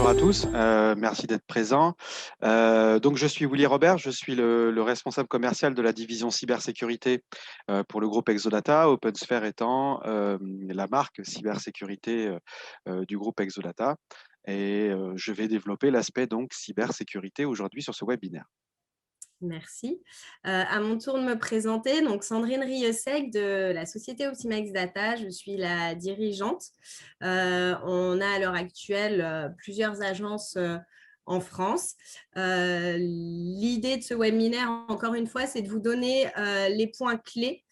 bonjour à tous. Merci d'être présents. Donc, je suis Willy Robert, je suis le responsable commercial de la division cybersécurité pour le groupe Exodata, OpenSphere étant la marque cybersécurité du groupe Exodata. Et je vais développer l'aspect donc cybersécurité aujourd'hui sur ce webinaire. Merci. À mon tour de me présenter, donc Sandrine Rieussec de la société Optimax Data, je suis la dirigeante. On a à l'heure actuelle plusieurs agences en France. L'idée de ce webinaire, encore une fois, c'est de vous donner les points clés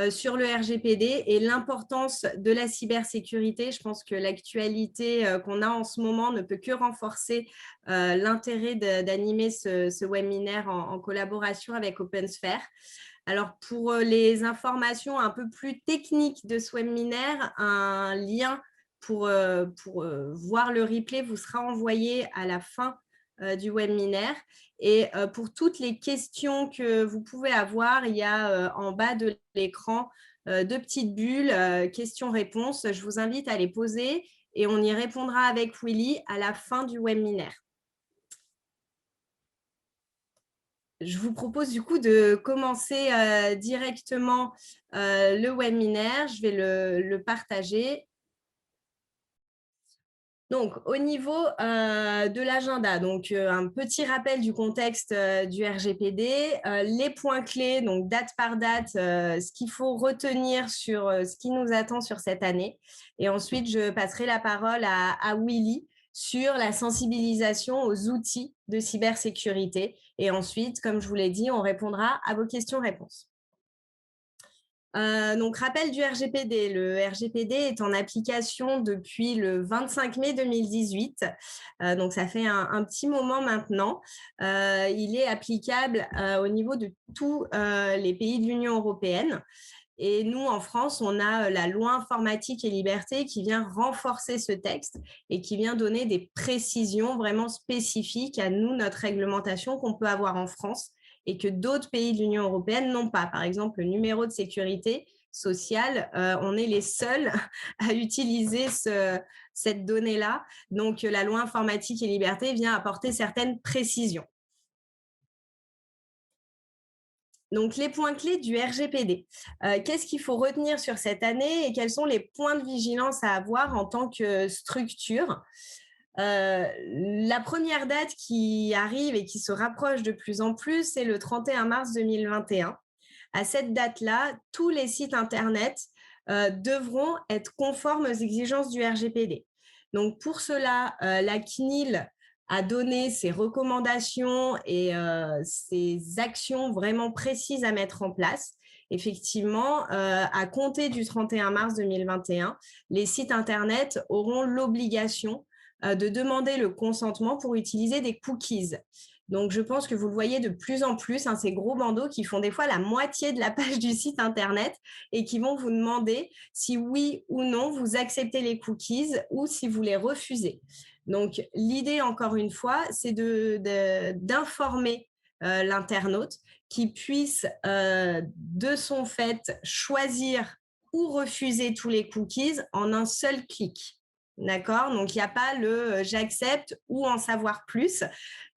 sur le RGPD et l'importance de la cybersécurité. Je pense que l'actualité qu'on a en ce moment ne peut que renforcer l'intérêt d'animer ce webinaire en collaboration avec OpenSphere. Alors, pour les informations un peu plus techniques de ce webinaire, un lien pour voir le replay vous sera envoyé à la fin du webinaire. Et pour toutes les questions que vous pouvez avoir, il y a en bas de l'écran deux petites bulles, questions-réponses. Je vous invite à les poser et on y répondra avec Willy à la fin du webinaire. Je vous propose du coup de commencer directement le webinaire. Je vais le partager. Donc, au niveau de l'agenda, donc un petit rappel du contexte du RGPD, les points clés, donc date par date, ce qu'il faut retenir sur ce qui nous attend sur cette année. Et ensuite, je passerai la parole à Willy sur la sensibilisation aux outils de cybersécurité. Et ensuite, comme je vous l'ai dit, on répondra à vos questions-réponses. Donc, rappel du RGPD. Le RGPD est en application depuis le 25 mai 2018. Donc, ça fait un petit moment maintenant. Il est applicable au niveau de tous les pays de l'Union européenne. Et nous, en France, on a la loi informatique et liberté qui vient renforcer ce texte et qui vient donner des précisions vraiment spécifiques à nous, notre réglementation qu'on peut avoir en France et que d'autres pays de l'Union européenne n'ont pas. Par exemple, le numéro de sécurité sociale, on est les seuls à utiliser cette donnée-là. Donc, la loi informatique et liberté vient apporter certaines précisions. Donc, les points clés du RGPD. Qu'est-ce qu'il faut retenir sur cette année et quels sont les points de vigilance à avoir en tant que structure ? La première date qui arrive et qui se rapproche de plus en plus, c'est le 31 mars 2021. À cette date-là, tous les sites Internet devront être conformes aux exigences du RGPD. Donc, pour cela, la CNIL a donné ses recommandations et ses actions vraiment précises à mettre en place. Effectivement, à compter du 31 mars 2021, les sites Internet auront l'obligation de demander le consentement pour utiliser des cookies. Donc, je pense que vous le voyez de plus en plus, ces gros bandeaux qui font des fois la moitié de la page du site Internet et qui vont vous demander si oui ou non vous acceptez les cookies ou si vous les refusez. Donc, l'idée, encore une fois, c'est d'informer l'internaute qui puisse, de son fait, choisir ou refuser tous les cookies en un seul clic. D'accord? Donc, il n'y a pas le j'accepte ou en savoir plus.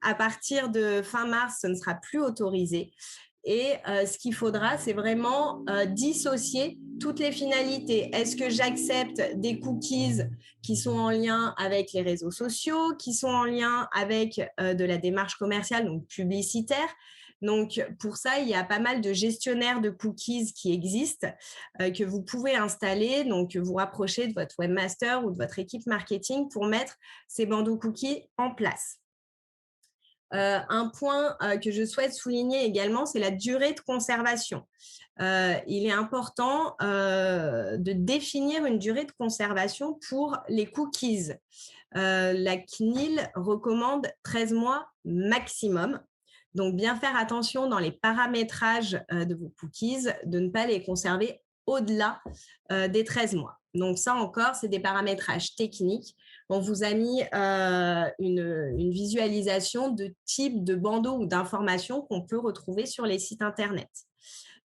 À partir de fin mars, ce ne sera plus autorisé. Et ce qu'il faudra, c'est vraiment dissocier toutes les finalités. Est-ce que j'accepte des cookies qui sont en lien avec les réseaux sociaux, qui sont en lien avec de la démarche commerciale, donc publicitaire? Donc, pour ça, il y a pas mal de gestionnaires de cookies qui existent, que vous pouvez installer, donc vous rapprocher de votre webmaster ou de votre équipe marketing pour mettre ces bandeaux cookies en place. Un point que je souhaite souligner également, c'est la durée de conservation. Il est important de définir une durée de conservation pour les cookies. La CNIL recommande 13 mois maximum. Donc, bien faire attention dans les paramétrages de vos cookies, de ne pas les conserver au-delà des 13 mois. Donc, ça encore, c'est des paramétrages techniques. On vous a mis une visualisation de type de bandeau ou d'informations qu'on peut retrouver sur les sites Internet.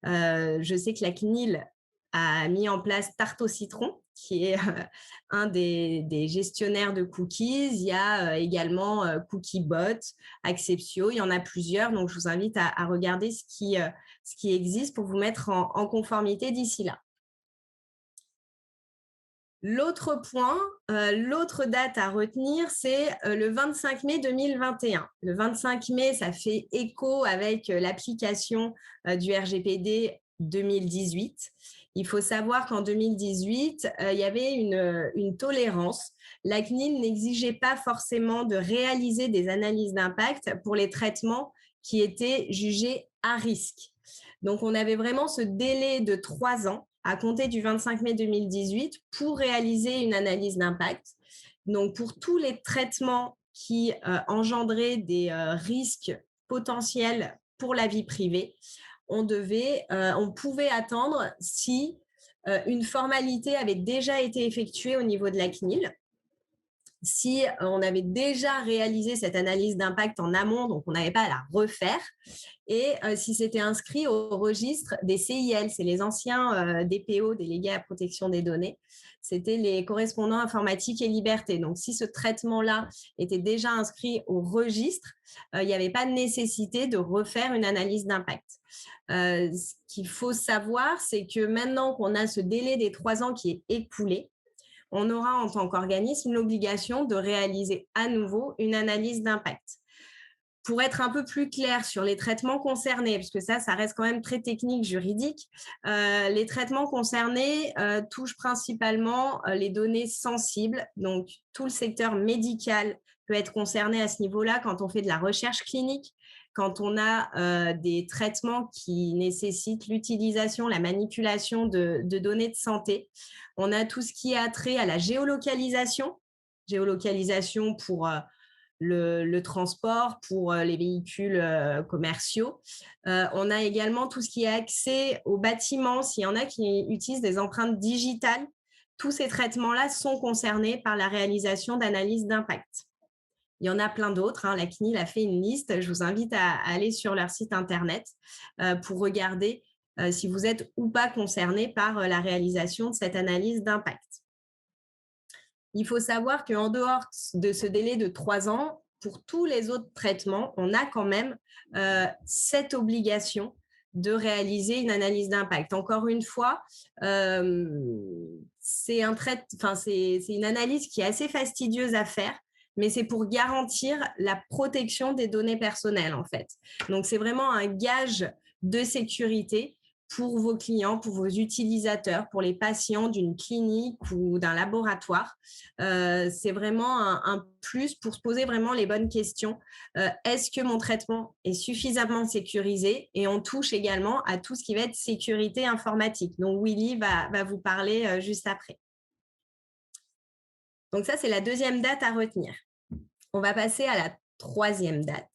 Je sais que la CNIL a mis en place Tarte au citron, qui est un des gestionnaires de cookies. Il y a également Cookiebot, Acceptio, il y en a plusieurs. Donc, je vous invite à regarder ce qui existe pour vous mettre en conformité d'ici là. L'autre point, l'autre date à retenir, c'est le 25 mai 2021. Le 25 mai, ça fait écho avec l'application du RGPD 2018. Il faut savoir qu'en 2018, il y avait une tolérance. La CNIL n'exigeait pas forcément de réaliser des analyses d'impact pour les traitements qui étaient jugés à risque. Donc, on avait vraiment ce délai de 3 ans à compter du 25 mai 2018 pour réaliser une analyse d'impact. Donc, pour tous les traitements qui engendraient des risques potentiels pour la vie privée, on pouvait attendre si une formalité avait déjà été effectuée au niveau de la CNIL, si on avait déjà réalisé cette analyse d'impact en amont, donc on n'avait pas à la refaire, et si c'était inscrit au registre des CIL, c'est les anciens DPO, délégués à la protection des données, c'était les correspondants informatique et liberté. Donc, si ce traitement-là était déjà inscrit au registre, il n'y avait pas de nécessité de refaire une analyse d'impact. Ce qu'il faut savoir, c'est que maintenant qu'on a ce délai des 3 ans qui est écoulé, on aura en tant qu'organisme l'obligation de réaliser à nouveau une analyse d'impact. Pour être un peu plus clair sur les traitements concernés, parce que ça reste quand même très technique, juridique, les traitements concernés touchent principalement les données sensibles. Donc, tout le secteur médical peut être concerné à ce niveau-là quand on fait de la recherche clinique, quand on a des traitements qui nécessitent l'utilisation, la manipulation de données de santé. On a tout ce qui a trait à la géolocalisation pour le transport, pour les véhicules commerciaux. On a également tout ce qui est accès aux bâtiments, s'il y en a qui utilisent des empreintes digitales. Tous ces traitements-là sont concernés par la réalisation d'analyses d'impact. Il y en a plein d'autres. La CNIL a fait une liste. Je vous invite à aller sur leur site internet pour regarder si vous êtes ou pas concerné par la réalisation de cette analyse d'impact. Il faut savoir qu'en dehors de ce délai de 3 ans, pour tous les autres traitements, on a quand même cette obligation de réaliser une analyse d'impact. Encore une fois, c'est une analyse qui est assez fastidieuse à faire, mais c'est pour garantir la protection des données personnelles, en fait. Donc, c'est vraiment un gage de sécurité pour vos clients, pour vos utilisateurs, pour les patients d'une clinique ou d'un laboratoire. C'est vraiment un plus pour se poser vraiment les bonnes questions. Est-ce que mon traitement est suffisamment sécurisé? Et on touche également à tout ce qui va être sécurité informatique. Donc, Willy va vous parler juste après. Donc, ça, c'est la deuxième date à retenir. On va passer à la troisième date.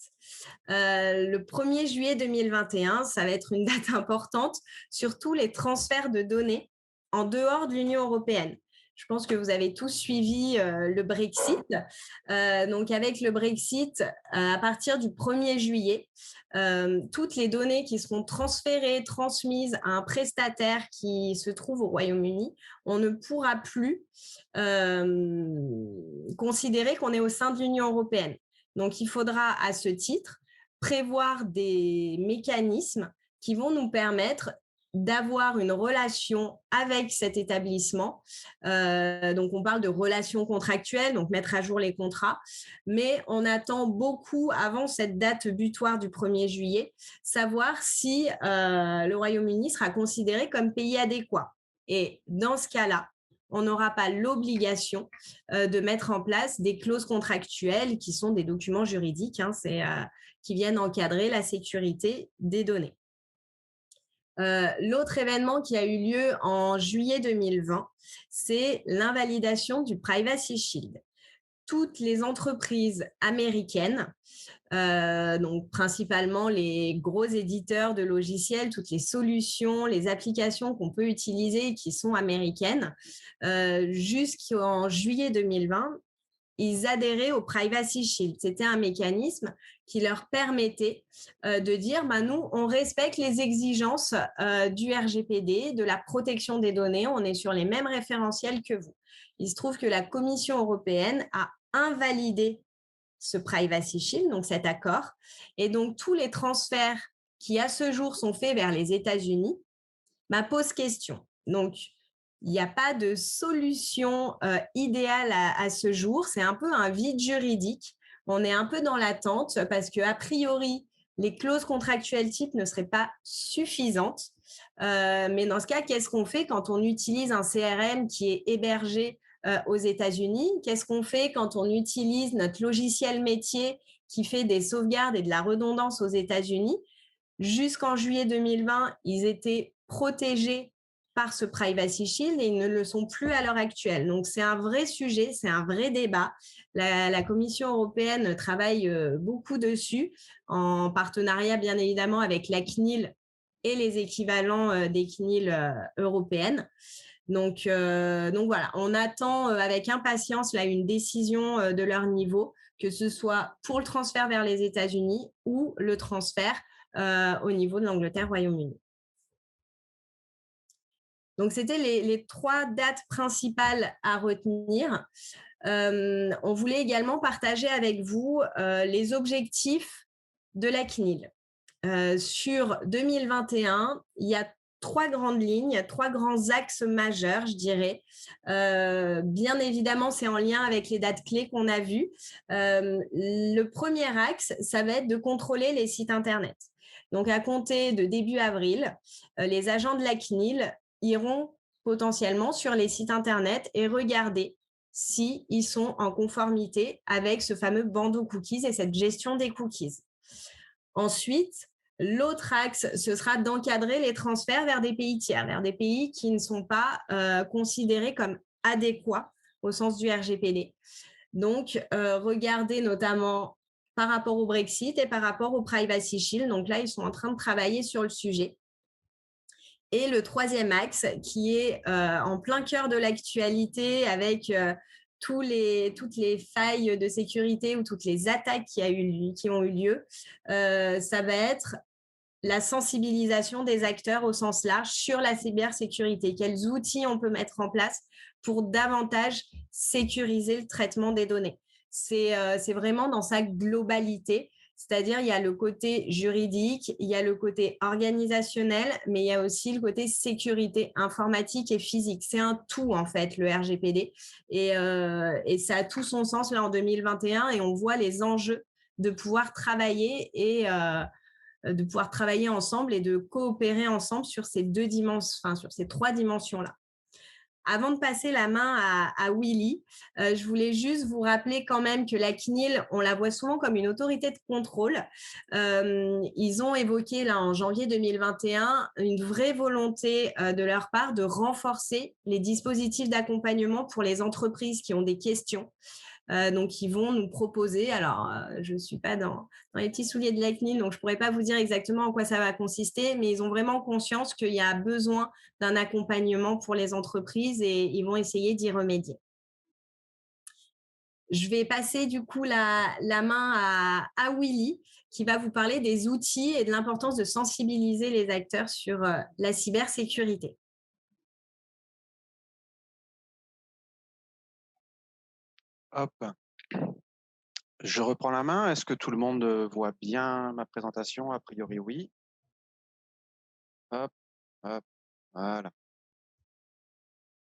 Le 1er juillet 2021, ça va être une date importante sur tous les transferts de données en dehors de l'Union européenne. Je pense que vous avez tous suivi le Brexit. Donc, avec le Brexit, à partir du 1er juillet, toutes les données qui seront transférées, transmises à un prestataire qui se trouve au Royaume-Uni, on ne pourra plus considérer qu'on est au sein de l'Union européenne. Donc, il faudra à ce titre prévoir des mécanismes qui vont nous permettre d'avoir une relation avec cet établissement. Donc, on parle de relations contractuelles, donc mettre à jour les contrats, mais on attend beaucoup avant cette date butoir du 1er juillet, savoir si le Royaume-Uni sera considéré comme pays adéquat. Et dans ce cas-là, on n'aura pas l'obligation de mettre en place des clauses contractuelles qui sont des documents juridiques, qui viennent encadrer la sécurité des données. L'autre événement qui a eu lieu en juillet 2020, c'est l'invalidation du Privacy Shield. Toutes les entreprises américaines, donc principalement les gros éditeurs de logiciels, toutes les solutions, les applications qu'on peut utiliser qui sont américaines, jusqu'en juillet 2020, ils adhéraient au Privacy Shield. C'était un mécanisme qui leur permettait de dire bah, nous, on respecte les exigences du RGPD, de la protection des données, on est sur les mêmes référentiels que vous. Il se trouve que la Commission européenne a invalidé ce Privacy Shield, donc cet accord, et donc tous les transferts qui à ce jour sont faits vers les États-Unis posent question. Donc, il n'y a pas de solution idéale à ce jour. C'est un peu un vide juridique. On est un peu dans l'attente parce qu'a priori, les clauses contractuelles type ne seraient pas suffisantes. Mais dans ce cas, qu'est-ce qu'on fait quand on utilise un CRM qui est hébergé aux États-Unis? Qu'est-ce qu'on fait quand on utilise notre logiciel métier qui fait des sauvegardes et de la redondance aux États-Unis? Jusqu'en juillet 2020, ils étaient protégés par ce Privacy Shield et ils ne le sont plus à l'heure actuelle. Donc, c'est un vrai sujet, c'est un vrai débat. La Commission européenne travaille beaucoup dessus, en partenariat bien évidemment avec la CNIL et les équivalents des CNIL européennes. Donc voilà, on attend avec impatience là, une décision de leur niveau, que ce soit pour le transfert vers les États-Unis ou le transfert au niveau de l'Angleterre, Royaume-Uni. Donc, c'était les 3 dates principales à retenir. On voulait également partager avec vous les objectifs de la CNIL. Sur 2021, il y a 3 grandes lignes, 3 grands axes majeurs, je dirais. Bien évidemment, c'est en lien avec les dates clés qu'on a vues. Le premier axe, ça va être de contrôler les sites Internet. Donc, à compter de début avril, les agents de la CNIL iront potentiellement sur les sites Internet et regarder s'ils sont en conformité avec ce fameux bandeau cookies et cette gestion des cookies. Ensuite, l'autre axe, ce sera d'encadrer les transferts vers des pays tiers, vers des pays qui ne sont pas considérés comme adéquats au sens du RGPD. Donc, regardez notamment par rapport au Brexit et par rapport au Privacy Shield. Donc là, ils sont en train de travailler sur le sujet. Et le troisième axe, qui est en plein cœur de l'actualité avec toutes les failles de sécurité ou toutes les attaques qui ont eu lieu, ça va être la sensibilisation des acteurs au sens large sur la cybersécurité. Quels outils on peut mettre en place pour davantage sécuriser le traitement des données. C'est vraiment dans sa globalité. C'est-à-dire, il y a le côté juridique, il y a le côté organisationnel, mais il y a aussi le côté sécurité informatique et physique. C'est un tout, en fait, le RGPD. Et ça a tout son sens là en 2021 et on voit les enjeux de pouvoir travailler ensemble et de coopérer ensemble sur ces sur ces 3 dimensions-là. Avant de passer la main à Willy, je voulais juste vous rappeler quand même que la CNIL, on la voit souvent comme une autorité de contrôle. Ils ont évoqué là en janvier 2021 une vraie volonté de leur part de renforcer les dispositifs d'accompagnement pour les entreprises qui ont des questions. Donc, ils vont nous proposer, alors je ne suis pas dans les petits souliers de la CNIL, donc je ne pourrais pas vous dire exactement en quoi ça va consister, mais ils ont vraiment conscience qu'il y a besoin d'un accompagnement pour les entreprises et ils vont essayer d'y remédier. Je vais passer du coup la main à Willy, qui va vous parler des outils et de l'importance de sensibiliser les acteurs sur la cybersécurité. Hop. Je reprends la main. Est-ce que tout le monde voit bien ma présentation? A priori, oui. Hop, hop, voilà.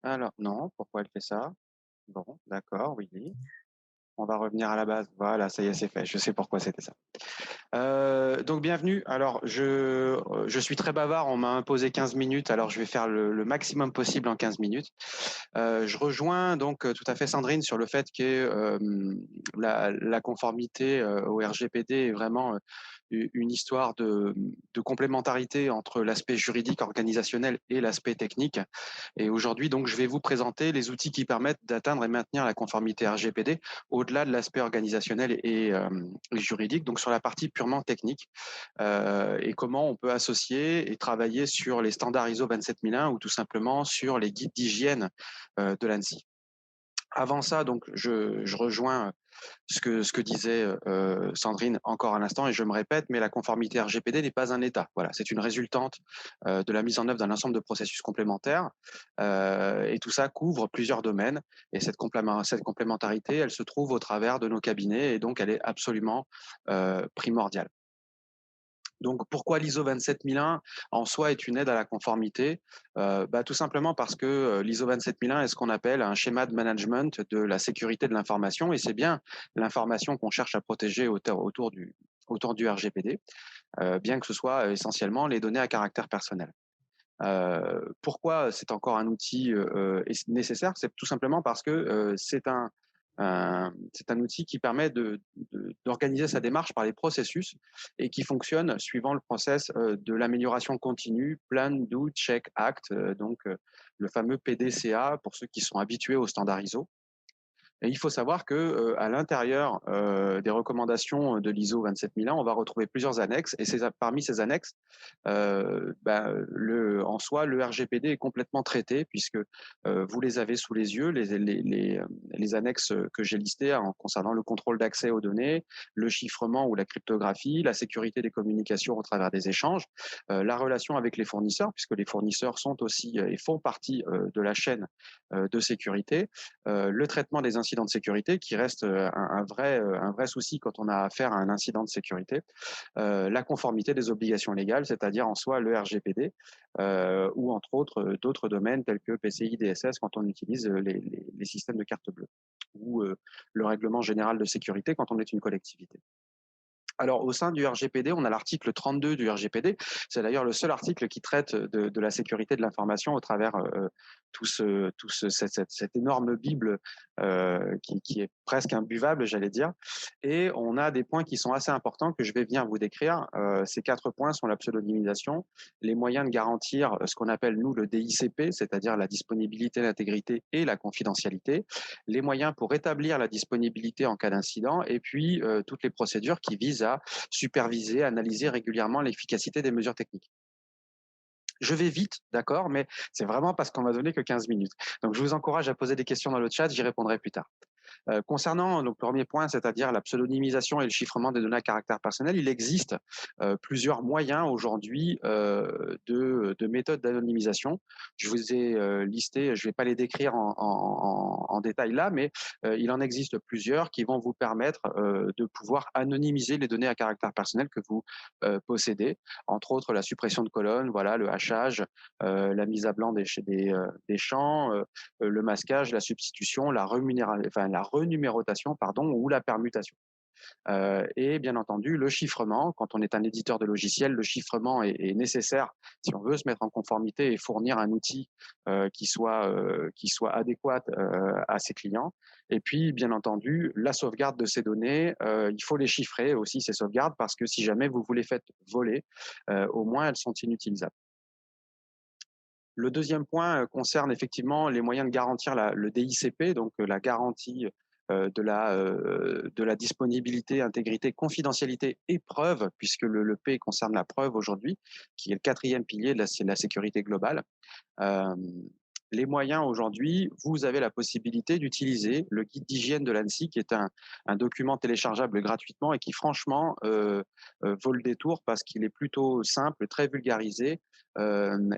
Alors, non, pourquoi elle fait ça? Bon, d'accord, oui. On va revenir à la base. Voilà, ça y est, c'est fait. Je sais pourquoi c'était ça. Donc, bienvenue. Alors, je suis très bavard. On m'a imposé 15 minutes. Alors, je vais faire le maximum possible en 15 minutes. Je rejoins donc tout à fait Sandrine sur le fait que la conformité au RGPD est vraiment une histoire de complémentarité entre l'aspect juridique, organisationnel et l'aspect technique. Et aujourd'hui, donc, je vais vous présenter les outils qui permettent d'atteindre et maintenir la conformité RGPD au-delà de l'aspect organisationnel et juridique, donc sur la partie purement technique, et comment on peut associer et travailler sur les standards ISO 27001 ou tout simplement sur les guides d'hygiène de l'ANSSI. Avant ça, donc, je rejoins ce que disait Sandrine encore à l'instant, et je me répète, mais la conformité RGPD n'est pas un état. Voilà, c'est une résultante de la mise en œuvre d'un ensemble de processus complémentaires, et tout ça couvre plusieurs domaines. Et cette complémentarité, elle se trouve au travers de nos cabinets, et donc elle est absolument primordiale. Donc, pourquoi l'ISO 27001 en soi est une aide à la conformité? Tout simplement parce que l'ISO 27001 est ce qu'on appelle un schéma de management de la sécurité de l'information, et c'est bien l'information qu'on cherche à protéger autour du RGPD, bien que ce soit essentiellement les données à caractère personnel. Pourquoi c'est encore un outil nécessaire? C'est tout simplement parce que c'est un outil qui permet d'organiser sa démarche par les processus et qui fonctionne suivant le process de l'amélioration continue, Plan, Do, Check, Act, le fameux PDCA pour ceux qui sont habitués aux standards ISO. Et il faut savoir que à l'intérieur des recommandations de l'ISO 27001, on va retrouver plusieurs annexes, et parmi ces annexes, en soi, le RGPD est complètement traité, puisque vous les avez sous les yeux, les annexes que j'ai listées concernant le contrôle d'accès aux données, le chiffrement ou la cryptographie, la sécurité des communications au travers des échanges, la relation avec les fournisseurs, puisque les fournisseurs sont aussi et font partie de la chaîne de sécurité, le traitement des incidents de sécurité, qui reste un vrai souci quand on a affaire à un incident de sécurité, la conformité des obligations légales, c'est-à-dire en soi le RGPD, ou entre autres d'autres domaines tels que PCI DSS quand on utilise les systèmes de carte bleue, ou le règlement général de sécurité quand on est une collectivité. Alors, au sein du RGPD, on a l'article 32 du RGPD. C'est d'ailleurs le seul article qui traite de la sécurité de l'information au travers cette énorme Bible qui est presque imbuvable, j'allais dire. Et on a des points qui sont assez importants que je vais venir vous décrire. Ces 4 points sont la pseudonymisation, les moyens de garantir ce qu'on appelle, nous, le DICP, c'est-à-dire la disponibilité, l'intégrité et la confidentialité, les moyens pour établir la disponibilité en cas d'incident, et puis toutes les procédures qui visent à superviser, analyser régulièrement l'efficacité des mesures techniques. Je vais vite, d'accord, mais c'est vraiment parce qu'on m'a donné que 15 minutes. Donc, je vous encourage à poser des questions dans le chat, j'y répondrai plus tard. Concernant donc, le premier point, c'est-à-dire la pseudonymisation et le chiffrement des données à caractère personnel, il existe plusieurs moyens aujourd'hui de méthodes d'anonymisation. Je vous ai listé, je ne vais pas les décrire en détail là, mais il en existe plusieurs qui vont vous permettre de pouvoir anonymiser les données à caractère personnel que vous possédez, entre autres la suppression de colonnes, voilà, le hachage, la mise à blanc des champs, le masquage, la substitution, la renumérotation, pardon, ou la permutation. Et bien entendu, le chiffrement. Quand on est un éditeur de logiciels, le chiffrement est nécessaire si on veut se mettre en conformité et fournir un outil qui soit adéquat à ses clients. Et puis, bien entendu, la sauvegarde de ces données, il faut les chiffrer aussi, ces sauvegardes, parce que si jamais vous les faites voler, au moins elles sont inutilisables. Le deuxième point concerne effectivement les moyens de garantir le DICP, donc la garantie de la disponibilité, intégrité, confidentialité et preuve, puisque le P concerne la preuve aujourd'hui, qui est le quatrième pilier de la sécurité globale. Euh, les moyens aujourd'hui, vous avez la possibilité d'utiliser le guide d'hygiène de l'ANSSI, qui est un document téléchargeable gratuitement et qui franchement vaut le détour parce qu'il est plutôt simple, très vulgarisé,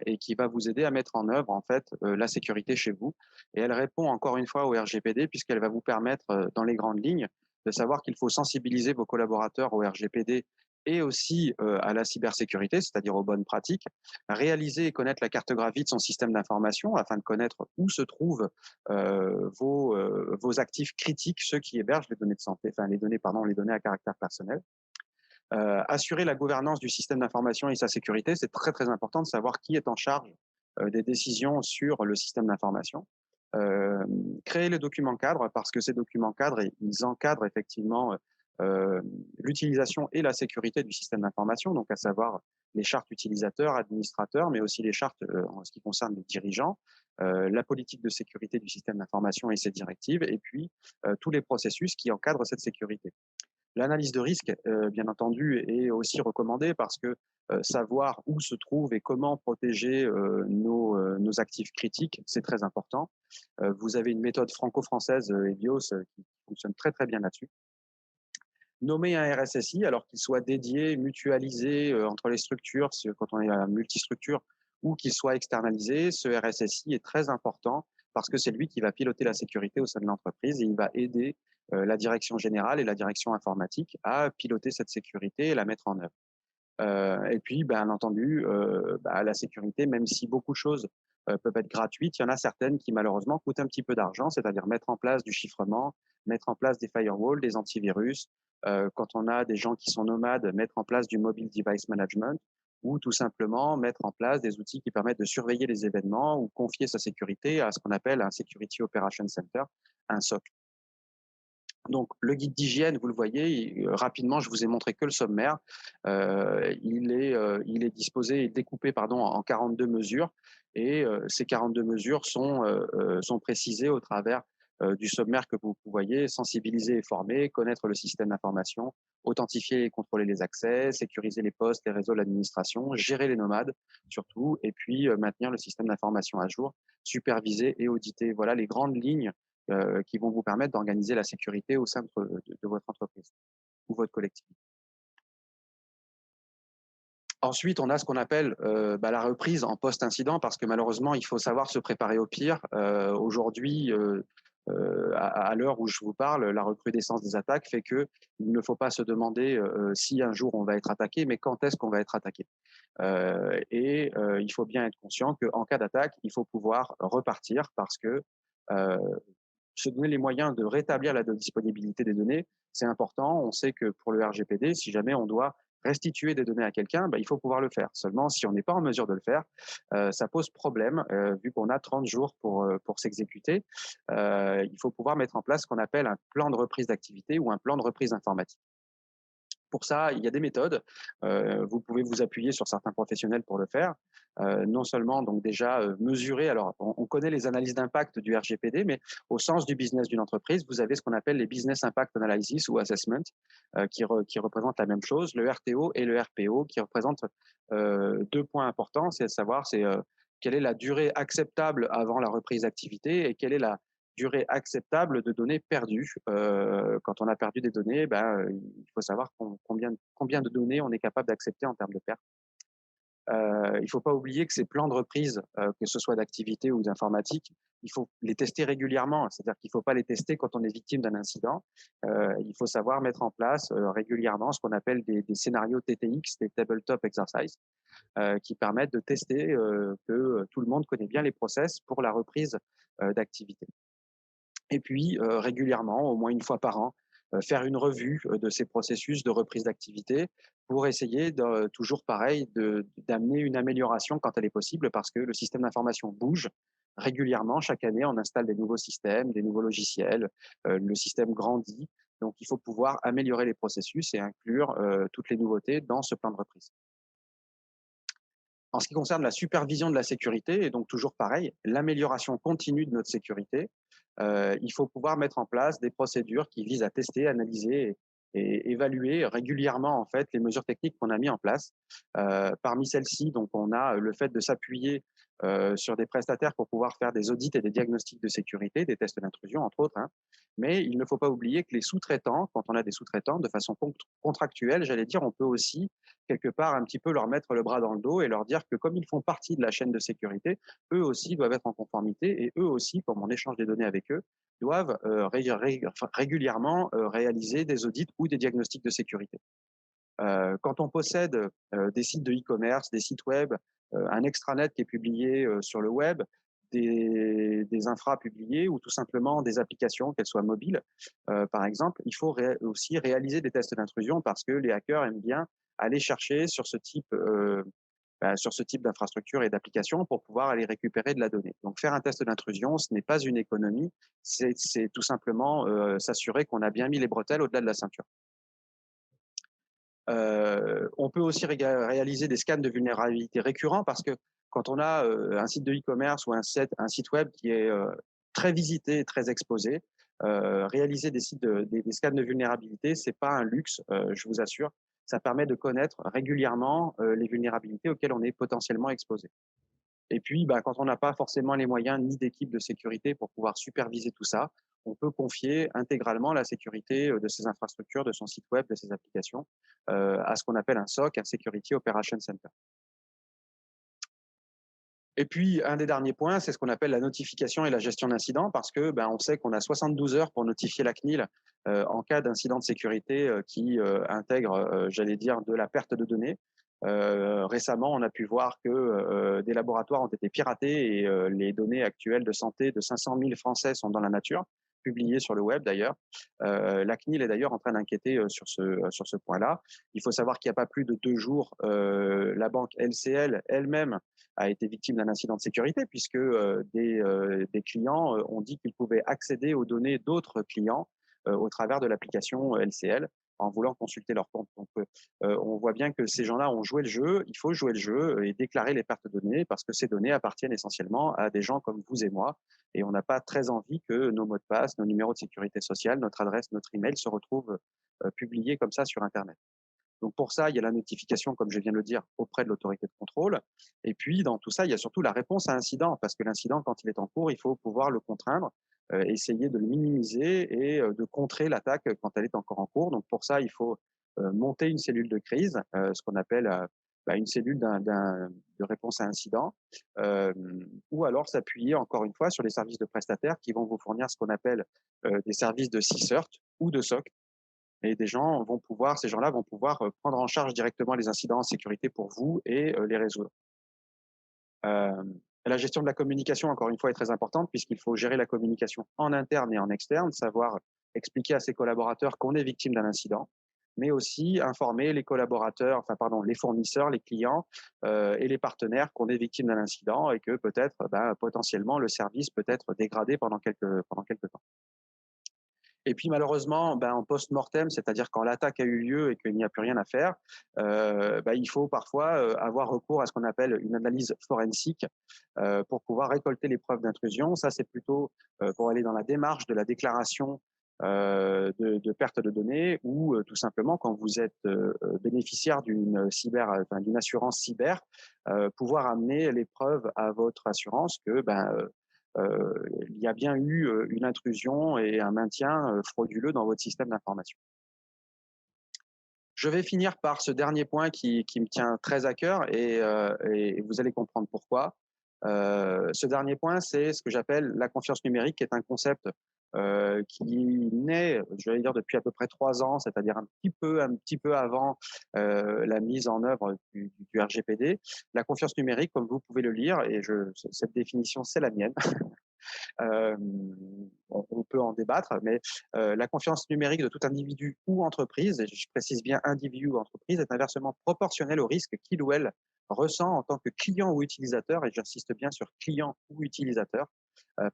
et qui va vous aider à mettre en œuvre en fait la sécurité chez vous. Et elle répond encore une fois au RGPD, puisqu'elle va vous permettre dans les grandes lignes de savoir qu'il faut sensibiliser vos collaborateurs au RGPD et aussi à la cybersécurité, c'est-à-dire aux bonnes pratiques, réaliser et connaître la cartographie de son système d'information afin de connaître où se trouvent vos actifs critiques, ceux qui hébergent les données de santé, enfin les données à caractère personnel. Assurer la gouvernance du système d'information et sa sécurité, c'est très très important de savoir qui est en charge des décisions sur le système d'information. Euh, Créer les documents cadres, parce que ces documents cadres, ils encadrent effectivement l'utilisation et la sécurité du système d'information, donc à savoir les chartes utilisateurs, administrateurs, mais aussi les chartes en ce qui concerne les dirigeants, la politique de sécurité du système d'information et ses directives, et puis tous les processus qui encadrent cette sécurité. L'analyse de risque, bien entendu, est aussi recommandée parce que savoir où se trouve et comment protéger nos actifs critiques, c'est très important. Vous avez une méthode franco-française, EBIOS, qui fonctionne très très bien là-dessus. Nommer un RSSI, alors qu'il soit dédié, mutualisé entre les structures, quand on est à multistructure, ou qu'il soit externalisé, ce RSSI est très important parce que c'est lui qui va piloter la sécurité au sein de l'entreprise et il va aider la direction générale et la direction informatique à piloter cette sécurité et la mettre en œuvre. Et puis, bien entendu, la sécurité, même si beaucoup de choses peuvent être gratuites, il y en a certaines qui malheureusement coûtent un petit peu d'argent, c'est-à-dire mettre en place du chiffrement, mettre en place des firewalls, des antivirus. Quand on a des gens qui sont nomades, mettre en place du mobile device management ou tout simplement mettre en place des outils qui permettent de surveiller les événements ou confier sa sécurité à ce qu'on appelle un Security Operations Center, un SOC. Donc, le guide d'hygiène, vous le voyez, rapidement, je vous ai montré que le sommaire. Il est disposé et découpé pardon, en 42 mesures. Et ces 42 mesures sont précisées au travers du sommaire que vous voyez, sensibiliser et former, connaître le système d'information, authentifier et contrôler les accès, sécuriser les postes, les réseaux, l'administration, gérer les nomades surtout, et puis maintenir le système d'information à jour, superviser et auditer. Voilà les grandes lignes qui vont vous permettre d'organiser la sécurité au sein de votre entreprise ou votre collectivité. Ensuite, on a ce qu'on appelle la reprise en post-incident parce que malheureusement, il faut savoir se préparer au pire. Aujourd'hui, à l'heure où je vous parle, la recrudescence des attaques fait que il ne faut pas se demander si un jour on va être attaqué, mais quand est-ce qu'on va être attaqué. Il faut bien être conscient qu'en cas d'attaque, il faut pouvoir repartir parce que euh, se donner les moyens de rétablir la disponibilité des données, c'est important. On sait que pour le RGPD, si jamais on doit restituer des données à quelqu'un, il faut pouvoir le faire. Seulement, si on n'est pas en mesure de le faire, ça pose problème, vu qu'on a 30 jours pour s'exécuter. Il faut pouvoir mettre en place ce qu'on appelle un plan de reprise d'activité ou un plan de reprise informatique. Pour ça, il y a des méthodes. Vous pouvez vous appuyer sur certains professionnels pour le faire. Non seulement donc déjà mesurer. Alors, on connaît les analyses d'impact du RGPD, mais au sens du business d'une entreprise, vous avez ce qu'on appelle les business impact analysis ou assessment, qui représentent la même chose, le RTO et le RPO, qui représentent deux points importants, c'est de savoir quelle est la durée acceptable avant la reprise d'activité et quelle est la durée acceptable de données perdues. Quand on a perdu des données, il faut savoir combien de données on est capable d'accepter en termes de perte. Il ne faut pas oublier que ces plans de reprise, que ce soit d'activité ou d'informatique, il faut les tester régulièrement. C'est-à-dire qu'il ne faut pas les tester quand on est victime d'un incident. Il faut savoir mettre en place régulièrement ce qu'on appelle des scénarios TTX, des tabletop exercises, qui permettent de tester que tout le monde connaît bien les process pour la reprise d'activité. Et puis, régulièrement, au moins une fois par an, faire une revue de ces processus de reprise d'activité pour essayer toujours pareil d'amener une amélioration quand elle est possible parce que le système d'information bouge régulièrement. Chaque année, on installe des nouveaux systèmes, des nouveaux logiciels, le système grandit. Donc, il faut pouvoir améliorer les processus et inclure toutes les nouveautés dans ce plan de reprise. En ce qui concerne la supervision de la sécurité, et donc toujours pareil, l'amélioration continue de notre sécurité, il faut pouvoir mettre en place des procédures qui visent à tester, analyser et évaluer régulièrement en fait les mesures techniques qu'on a mis en place. Parmi celles-ci, donc on a le fait de s'appuyer sur des prestataires pour pouvoir faire des audits et des diagnostics de sécurité, des tests d'intrusion entre autres. Hein. Mais il ne faut pas oublier que les sous-traitants, quand on a des sous-traitants de façon contractuelle, j'allais dire, on peut aussi quelque part un petit peu leur mettre le bras dans le dos et leur dire que comme ils font partie de la chaîne de sécurité, eux aussi doivent être en conformité et eux aussi, comme on échange des données avec eux, doivent régulièrement réaliser des audits ou des diagnostics de sécurité. Quand on possède des sites de e-commerce, des sites web, un extranet qui est publié sur le web, des infras publiés ou tout simplement des applications, qu'elles soient mobiles, par exemple, il faut aussi réaliser des tests d'intrusion parce que les hackers aiment bien aller chercher sur ce type d'infrastructure et d'application pour pouvoir aller récupérer de la donnée. Donc faire un test d'intrusion, ce n'est pas une économie, c'est tout simplement s'assurer qu'on a bien mis les bretelles au-delà de la ceinture. On peut aussi réaliser des scans de vulnérabilité récurrents parce que quand on a un site de e-commerce ou un site web très visités et très exposés. Réaliser des scans de vulnérabilité, c'est pas un luxe, je vous assure. Ça permet de connaître régulièrement les vulnérabilités auxquelles on est potentiellement exposé. Et puis, bah, quand on n'a pas forcément les moyens ni d'équipe de sécurité pour pouvoir superviser tout ça, on peut confier intégralement la sécurité de ses infrastructures, de son site web, de ses applications, à ce qu'on appelle un SOC, un Security Operations Center. Et puis, un des derniers points, c'est ce qu'on appelle la notification et la gestion d'incidents, parce que ben, on sait qu'on a 72 heures pour notifier la CNIL en cas d'incident de sécurité qui intègre, j'allais dire, de la perte de données. Récemment, on a pu voir que des laboratoires ont été piratés et les données actuelles de santé de 500 000 Français sont dans la nature, publiées sur le web d'ailleurs. La CNIL est d'ailleurs en train d'inquiéter sur ce point-là. Il faut savoir qu'il n'y a pas plus de 2 jours, la banque LCL elle-même a été victime d'un incident de sécurité puisque des clients ont dit qu'ils pouvaient accéder aux données d'autres clients au travers de l'application LCL en voulant consulter leur compte. Donc, on voit bien que ces gens-là ont joué le jeu. Il faut jouer le jeu et déclarer les pertes de données parce que ces données appartiennent essentiellement à des gens comme vous et moi. Et on n'a pas très envie que nos mots de passe, nos numéros de sécurité sociale, notre adresse, notre email se retrouvent publiés comme ça sur Internet. Donc pour ça, il y a la notification, comme je viens de le dire, auprès de l'autorité de contrôle. Et puis dans tout ça, il y a surtout la réponse à incident, parce que l'incident, quand il est en cours, il faut pouvoir le contraindre, essayer de le minimiser et de contrer l'attaque quand elle est encore en cours. Donc pour ça, il faut monter une cellule de crise, ce qu'on appelle une cellule de réponse à incident, ou alors s'appuyer encore une fois sur les services de prestataires qui vont vous fournir ce qu'on appelle des services de CSIRT ou de SOC. Et ces gens-là vont pouvoir prendre en charge directement les incidents en sécurité pour vous et les résoudre. La gestion de la communication, encore une fois, est très importante puisqu'il faut gérer la communication en interne et en externe, savoir expliquer à ses collaborateurs qu'on est victime d'un incident, mais aussi informer les les fournisseurs, les clients et les partenaires qu'on est victime d'un incident et que peut-être, potentiellement, le service peut être dégradé pendant quelques temps. Et puis malheureusement, en post-mortem, c'est-à-dire quand l'attaque a eu lieu et qu'il n'y a plus rien à faire, il faut parfois avoir recours à ce qu'on appelle une analyse forensique pour pouvoir récolter les preuves d'intrusion. Ça, c'est plutôt pour aller dans la démarche de la déclaration de perte de données ou tout simplement quand vous êtes bénéficiaire d'une assurance cyber, pouvoir amener les preuves à votre assurance que il y a bien eu une intrusion et un maintien frauduleux dans votre système d'information. Je vais finir par ce dernier point qui me tient très à cœur et vous allez comprendre pourquoi. Ce dernier point, c'est ce que j'appelle la confiance numérique, qui est un concept qui naît, j'allais dire, depuis à peu près 3 ans, c'est-à-dire un petit peu avant la mise en œuvre du RGPD. La confiance numérique, comme vous pouvez le lire, et cette définition, c'est la mienne. Euh, on peut en débattre, mais la confiance numérique de tout individu ou entreprise, et je précise bien individu ou entreprise, est inversement proportionnelle au risque qu'il ou elle ressent en tant que client ou utilisateur, et j'insiste bien sur client ou utilisateur,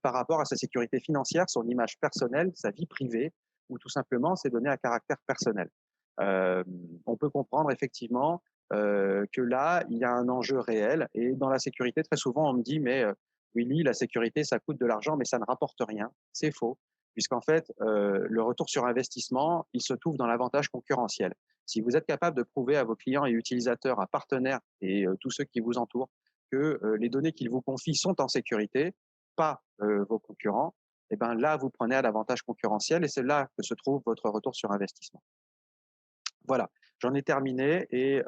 par rapport à sa sécurité financière, son image personnelle, sa vie privée, ou tout simplement ses données à caractère personnel. On peut comprendre effectivement que là, il y a un enjeu réel, et dans la sécurité, très souvent, on me dit, mais Willy, la sécurité, ça coûte de l'argent, mais ça ne rapporte rien. C'est faux, puisqu'en fait, le retour sur investissement, il se trouve dans l'avantage concurrentiel. Si vous êtes capable de prouver à vos clients et utilisateurs, à partenaires et tous ceux qui vous entourent que les données qu'ils vous confient sont en sécurité, pas vos concurrents, et ben là, vous prenez à l'avantage concurrentiel et c'est là que se trouve votre retour sur investissement. Voilà, j'en ai terminé et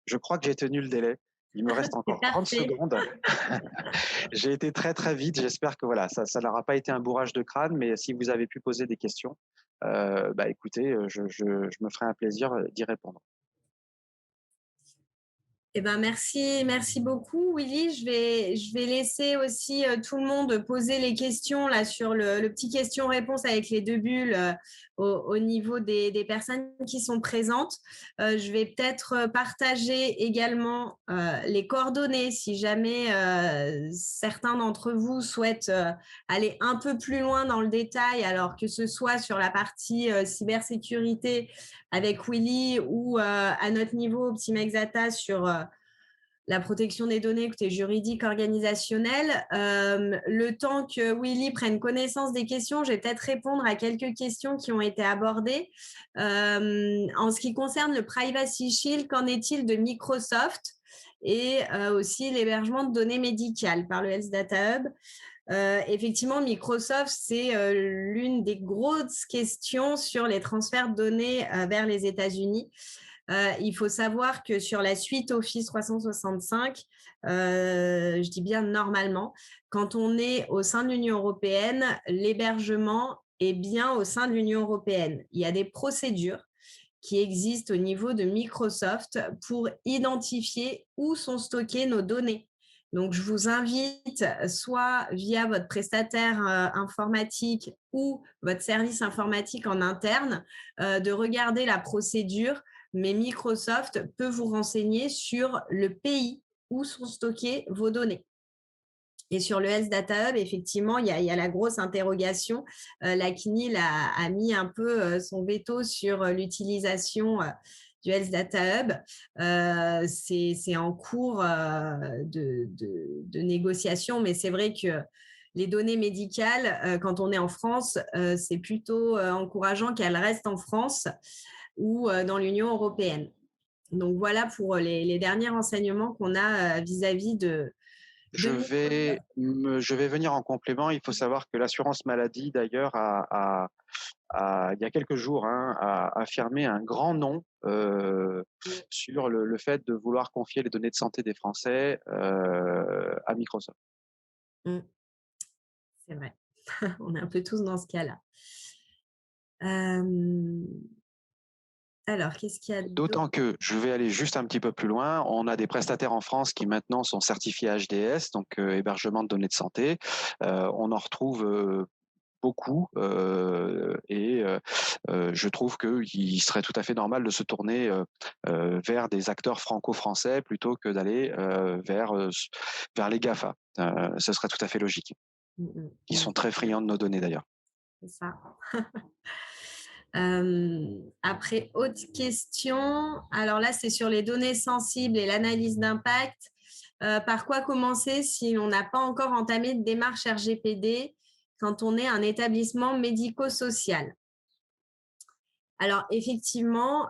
je crois que j'ai tenu le délai. Il me reste encore 30 secondes. J'ai été très, très vite. J'espère que voilà, ça n'aura pas été un bourrage de crâne, mais si vous avez pu poser des questions, écoutez, je me ferai un plaisir d'y répondre. Eh ben merci beaucoup Willy. Je vais laisser aussi tout le monde poser les questions là sur le petit question-réponse avec les 2 bulles au niveau des personnes qui sont présentes. Je vais peut-être partager également les coordonnées si jamais certains d'entre vous souhaitent aller un peu plus loin dans le détail, alors que ce soit sur la partie cybersécurité avec Willy ou à notre niveau Optimex Data sur la protection des données, côté juridique, organisationnel. Le temps que Willy prenne connaissance des questions, je vais peut-être répondre à quelques questions qui ont été abordées. En ce qui concerne le Privacy Shield, qu'en est-il de Microsoft et aussi l'hébergement de données médicales par le Health Data Hub? Effectivement, Microsoft, c'est l'une des grosses questions sur les transferts de données vers les États-Unis. Il faut savoir que sur la suite Office 365, je dis bien normalement, quand on est au sein de l'Union européenne, l'hébergement est bien au sein de l'Union européenne. Il y a des procédures qui existent au niveau de Microsoft pour identifier où sont stockées nos données. Donc, je vous invite, soit via votre prestataire informatique ou votre service informatique en interne, de regarder la procédure, mais Microsoft peut vous renseigner sur le pays où sont stockées vos données. Et sur le Health Data Hub, effectivement, il y a la grosse interrogation. La CNIL a mis un peu son veto sur l'utilisation du Health Data Hub. C'est en cours de négociation, mais c'est vrai que les données médicales, quand on est en France, c'est plutôt encourageant qu'elles restent en France ou dans l'Union européenne. Donc voilà pour les derniers renseignements qu'on a vis-à-vis de Je vais venir en complément. Il faut savoir que l'assurance maladie, d'ailleurs, il y a quelques jours, hein, a affirmé un grand non sur le fait de vouloir confier les données de santé des Français à Microsoft. Mmh, c'est vrai. On est un peu tous dans ce cas-là. Alors, qu'est-ce qu'il y a d'autre? D'autant que, je vais aller juste un petit peu plus loin, on a des prestataires en France qui maintenant sont certifiés HDS, donc hébergement de données de santé. On en retrouve beaucoup je trouve qu'il serait tout à fait normal de se tourner vers des acteurs franco-français plutôt que d'aller vers les GAFA. Ce serait tout à fait logique. Ils sont très friands de nos données d'ailleurs. C'est ça. Après, autre question. Alors là, c'est sur les données sensibles et l'analyse d'impact. Par quoi commencer si on n'a pas encore entamé de démarche RGPD quand on est un établissement médico-social? Alors, effectivement,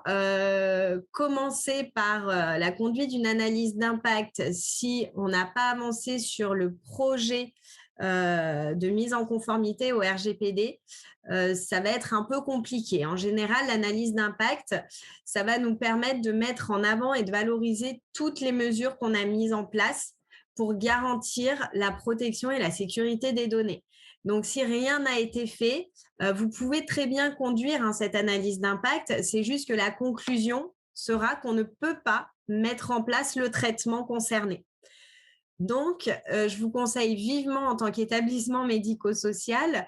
commencer par la conduite d'une analyse d'impact si on n'a pas avancé sur le projet de mise en conformité au RGPD, ça va être un peu compliqué. En général, l'analyse d'impact, ça va nous permettre de mettre en avant et de valoriser toutes les mesures qu'on a mises en place pour garantir la protection et la sécurité des données. Donc, si rien n'a été fait, vous pouvez très bien conduire cette analyse d'impact. C'est juste que la conclusion sera qu'on ne peut pas mettre en place le traitement concerné. Donc, je vous conseille vivement en tant qu'établissement médico-social,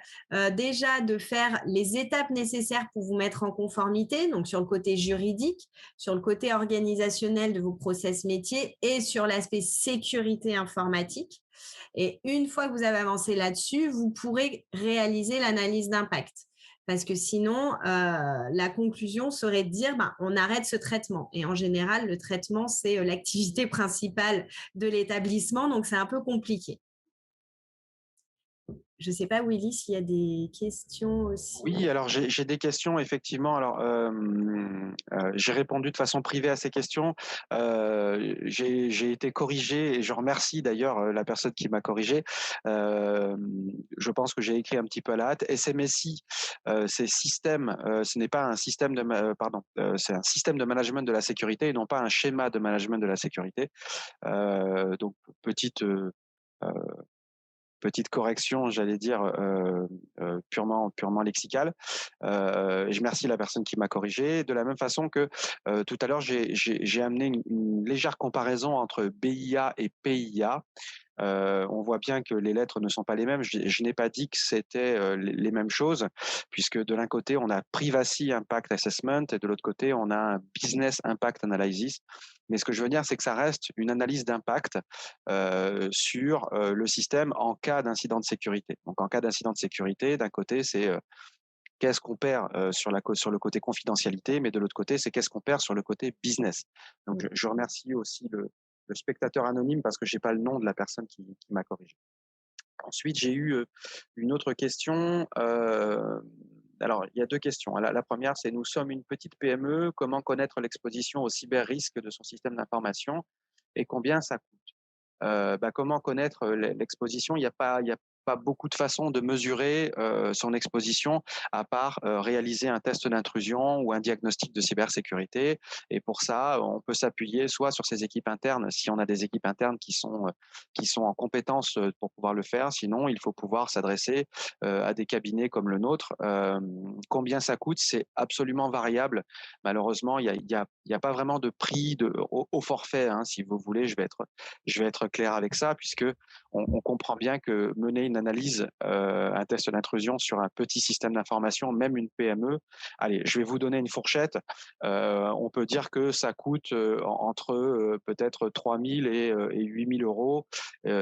déjà de faire les étapes nécessaires pour vous mettre en conformité, donc sur le côté juridique, sur le côté organisationnel de vos process métiers et sur l'aspect sécurité informatique. Et une fois que vous avez avancé là-dessus, vous pourrez réaliser l'analyse d'impact. Parce que sinon, la conclusion serait de dire, on arrête ce traitement. Et en général, le traitement, c'est l'activité principale de l'établissement, donc c'est un peu compliqué. Je ne sais pas, Willy, s'il y a des questions aussi. Oui, alors j'ai des questions, effectivement. Alors, j'ai répondu de façon privée à ces questions. J'ai été corrigé et je remercie d'ailleurs la personne qui m'a corrigé. Je pense que j'ai écrit un petit peu à la hâte. SMSI, c'est système, ce n'est pas un système c'est un système de management de la sécurité et non pas un schéma de management de la sécurité. Donc, petite correction, j'allais dire, purement lexicale. Je remercie la personne qui m'a corrigé. De la même façon que tout à l'heure, j'ai amené une légère comparaison entre BIA et PIA. On voit bien que les lettres ne sont pas les mêmes. Je n'ai pas dit que c'était les mêmes choses, puisque de l'un côté, on a Privacy Impact Assessment et de l'autre côté, on a un Business Impact Analysis. Mais ce que je veux dire, c'est que ça reste une analyse d'impact sur le système en cas d'incident de sécurité. Donc, en cas d'incident de sécurité, d'un côté, c'est qu'est-ce qu'on perd sur le côté confidentialité, mais de l'autre côté, c'est qu'est-ce qu'on perd sur le côté business. Donc, je remercie aussi le spectateur anonyme parce que j'ai pas le nom de la personne qui m'a corrigé. Ensuite, j'ai eu une autre question. Alors, il y a deux questions. La première, c'est: nous sommes une petite PME, comment connaître l'exposition au cyber-risque de son système d'information et combien ça coûte? Comment connaître l'exposition? Il y a pas beaucoup de façons de mesurer son exposition à part réaliser un test d'intrusion ou un diagnostic de cybersécurité. Et pour ça, on peut s'appuyer soit sur ses équipes internes, si on a des équipes internes qui sont en compétence pour pouvoir le faire. Sinon, il faut pouvoir s'adresser à des cabinets comme le nôtre. Combien ça coûte? C'est absolument variable. Malheureusement, il y a pas vraiment de prix au forfait, hein, si vous voulez. Je vais être clair avec ça, puisque on comprend bien que mener une analyse, un test d'intrusion sur un petit système d'information, même une PME, allez, je vais vous donner une fourchette. On peut dire que ça coûte entre peut-être 3 000 et 8 000 euros.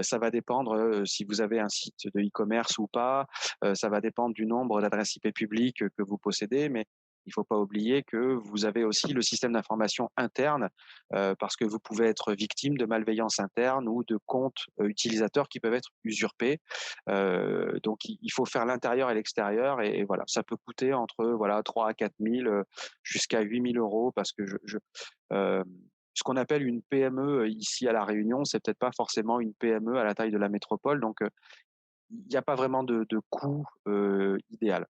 Ça va dépendre si vous avez un site de e-commerce ou pas. Ça va dépendre du nombre d'adresses IP publiques que vous possédez, mais il ne faut pas oublier que vous avez aussi le système d'information interne, parce que vous pouvez être victime de malveillance interne ou de comptes utilisateurs qui peuvent être usurpés. Donc, il faut faire l'intérieur et l'extérieur, et voilà, ça peut coûter entre 3 à 4 000 jusqu'à 8 000 euros, parce que ce qu'on appelle une PME ici à La Réunion, c'est peut-être pas forcément une PME à la taille de la métropole. Donc, il n'y a pas vraiment de coût idéal.